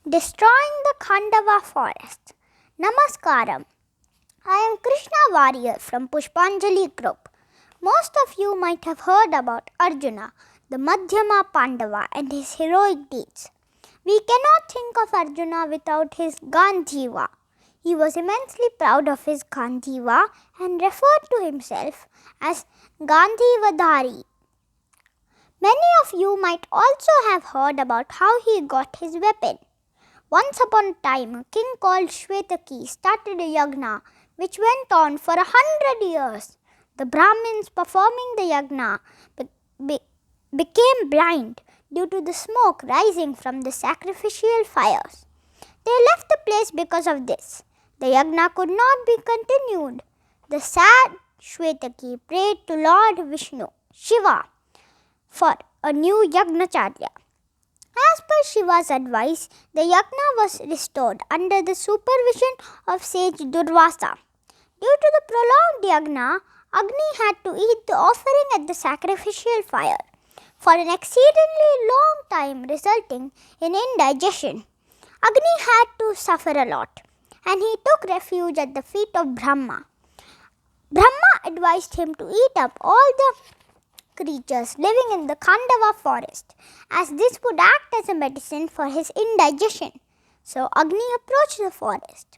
Destroying the Khandava forest. Namaskaram. I am Krishna Warrier from Pushpanjali group. Most of you might have heard about Arjuna, the Madhyama Pandava, and his heroic deeds. We cannot think of Arjuna without his Gandhiva. He was immensely proud of his Gandhiva and referred to himself as Gandhivadhari. Many of you might also have heard about how he got his weapon. Once upon a time, a king called Shvetaki started a yagna which went on for 100 years. The Brahmins performing the yagna became blind due to the smoke rising from the sacrificial fires. They left the place because of this. The yagna could not be continued. The sad Shvetaki prayed to Lord Vishnu, Shiva, for a new yagnacharya. As per Shiva's advice, the yagna was restored under the supervision of sage Durvasa. Due to the prolonged yagna, Agni had to eat the offering at the sacrificial fire for an exceedingly long time, resulting in indigestion. Agni had to suffer a lot, and he took refuge at the feet of Brahma. Brahma advised him to eat up all the creatures living in the Khandava forest, as this would act as a medicine for his indigestion. So Agni approached the forest.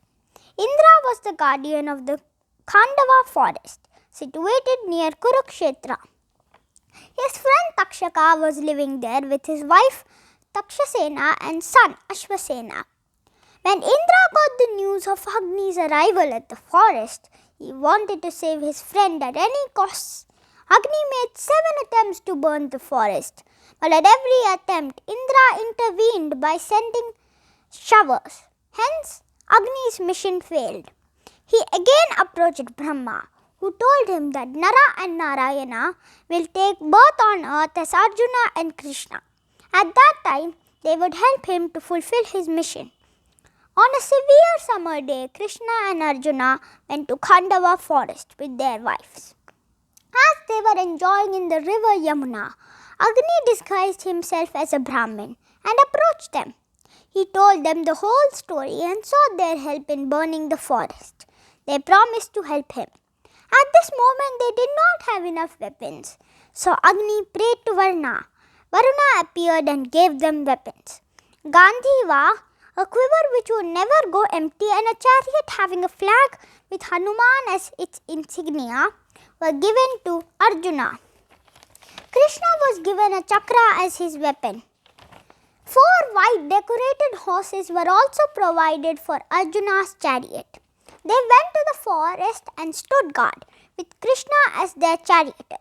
Indra was the guardian of the Khandava forest, situated near Kurukshetra. His friend Takshaka was living there with his wife Takshasena and son Ashwasena. When Indra got the news of Agni's arrival at the forest, he wanted to save his friend at any cost. Agni made 7 attempts to burn the forest, but at every attempt, Indra intervened by sending showers. Hence, Agni's mission failed. He again approached Brahma, who told him that Nara and Narayana will take birth on earth as Arjuna and Krishna. At that time, they would help him to fulfill his mission. On a severe summer day, Krishna and Arjuna went to Khandava forest with their wives. As they were enjoying in the river Yamuna, Agni disguised himself as a Brahmin and approached them. He told them the whole story and sought their help in burning the forest. They promised to help him. At this moment, they did not have enough weapons, so Agni prayed to Varuna. Varuna appeared and gave them weapons. Gandhiva, a quiver which would never go empty, and a chariot having a flag with Hanuman as its insignia, were given to Arjuna. Krishna was given a chakra as his weapon. 4 white decorated horses were also provided for Arjuna's chariot. They went to the forest and stood guard, with Krishna as their charioteer.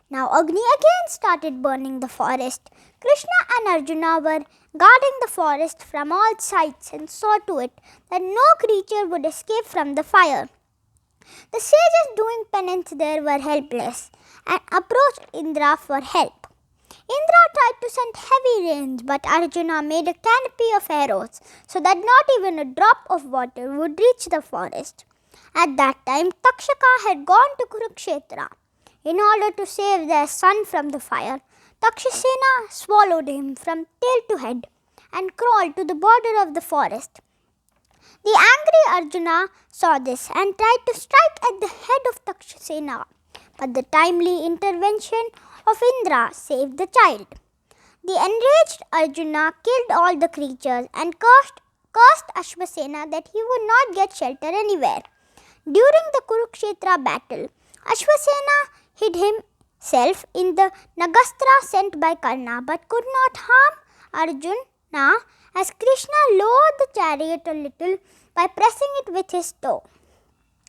Now Agni again started burning the forest. Krishna and Arjuna were guarding the forest from all sides and saw to it that no creature would escape from the fire. The sages doing penance there were helpless and approached Indra for help. Indra tried to send heavy rains, but Arjuna made a canopy of arrows so that not even a drop of water would reach the forest. At that time, Takshaka had gone to Kurukshetra. In order to save their son from the fire, Takshasena swallowed him from tail to head and crawled to the border of the forest. The angry Arjuna saw this and tried to strike at the head of Takshasena, but the timely intervention of Indra saved the child. The enraged Arjuna killed all the creatures and cursed Ashwasena that he would not get shelter anywhere. During the Kurukshetra battle, Ashwasena hid himself in the Nagastra sent by Karna, but could not harm Arjuna, as Krishna lowered the chariot a little by pressing it with his toe.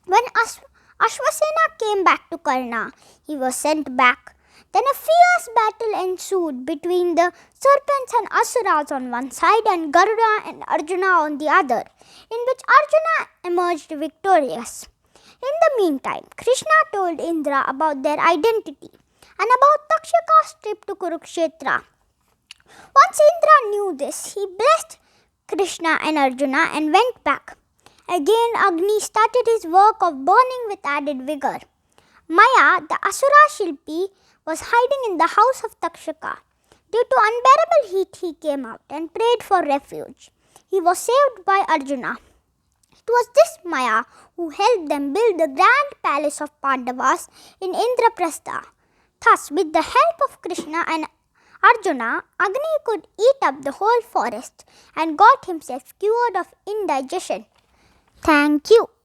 When Ashwasena came back to Karna, he was sent back. Then a fierce battle ensued between the serpents and asuras on one side and Garuda and Arjuna on the other, in which Arjuna emerged victorious. In the meantime, Krishna told Indra about their identity and about Takshaka's trip to Kurukshetra. Once Indra knew this, he blessed Krishna and Arjuna and went back. Again, Agni started his work of burning with added vigor. Maya, the Asura Shilpi, was hiding in the house of Takshaka. Due to unbearable heat, he came out and prayed for refuge. he was saved by Arjuna. It was this Maya who helped them build the grand palace of Pandavas in Indraprastha. Thus, with the help of Krishna and Arjuna, Agni could eat up the whole forest and got himself cured of indigestion. Thank you.